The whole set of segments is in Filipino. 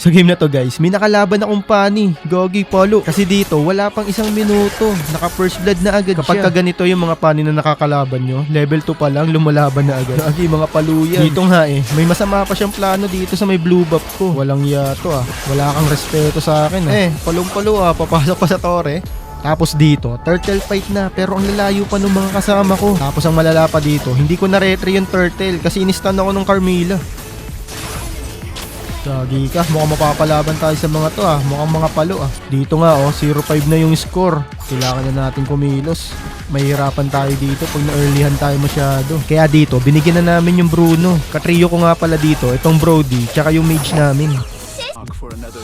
Sa game na to guys, may nakalaban akong pani, Gogi Polo. Kasi dito, wala pang isang minuto. Naka first blood na agad kapag siya. Ganito yung mga pani na nakakalaban nyo, level 2 pa lang, lumalaban na agad. Gogi, mga paluyan. Dito nga may masama pa siyang plano dito sa may blue buff ko. Walang yato Wala kang respeto sa akin palong-palo papasok pa sa tore. Tapos dito, turtle fight na, pero ang lalayo pa ng mga kasama ko. Tapos ang malala pa dito, hindi ko na-retry yung turtle kasi inistan ako ng Carmilla. Gagi ka, mukhang mapapalaban tayo sa mga to mukhang mga palo Dito nga 0-5 na yung score. Kailangan na natin kumilos. Mahirapan tayo dito pag na-earlyhan tayo masyado. Kaya dito, binigyan na namin yung Bruno. Katrio ko nga pala dito, itong Brody, tsaka yung mage namin.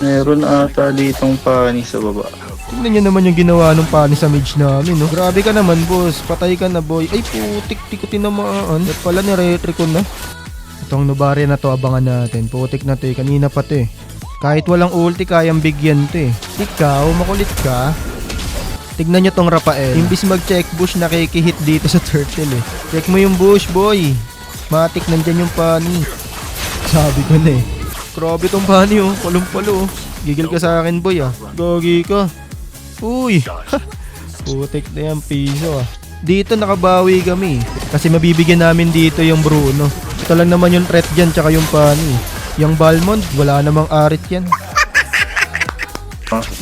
Meron ata ditong pani sa baba. Tignan nyo naman yung ginawa ng pani sa mage namin Grabe ka naman boss, patay ka na boy. Ay putik, di ko tinamaan. At pala ni-retry ko na. Itong Nobaria na to, abangan natin. Putik na to kanina pa to Kahit walang ulti, kayang bigyan to Ikaw, makulit ka. Tignan nyo tong Rafael. Imbis mag-check bush, nakikihit dito sa turtle Check mo yung bush, boy. Matik, nandyan yung pani. Sabi ko na Grabe tong pani palong-palo Gigil ka sa akin boy Gogi ka. Uy. Putik na yan piso Dito nakabawi kami kasi mabibigyan namin dito yung Bruno. Ito lang naman yung threat dyan tsaka yung pani. Yung Balmond, wala namang arit yan.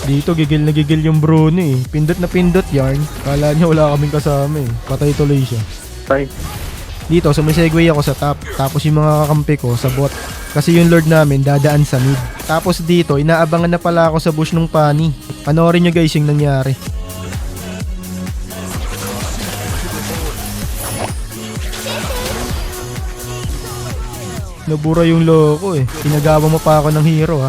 Dito gigil na gigil yung Bruno Pindot na pindot yarn. Kala niya wala kaming kasama Patay tuloy siya. Dito sumisegue ako sa top. Tapos yung mga kakampi ko sa bot. Kasi yung lord namin dadaan sa mid. Tapos dito inaabangan na pala ako sa bush nung pani. Panoorin nyo guys yung nangyari. Nabura yung loko Pinagawa mo pa ako ng hero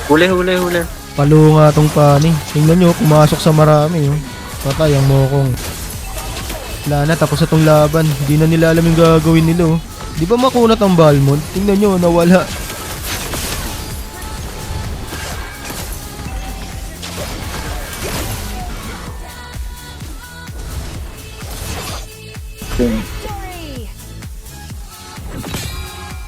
Huli. Palo nga tong pani. Tingnan nyo, pumasok sa marami Patay ang mokong. Wala na, tapos na tong laban. Hindi na nila alam yung gagawin nila Di ba makunat ang Balmond? Tingnan nyo, nawala. Okay.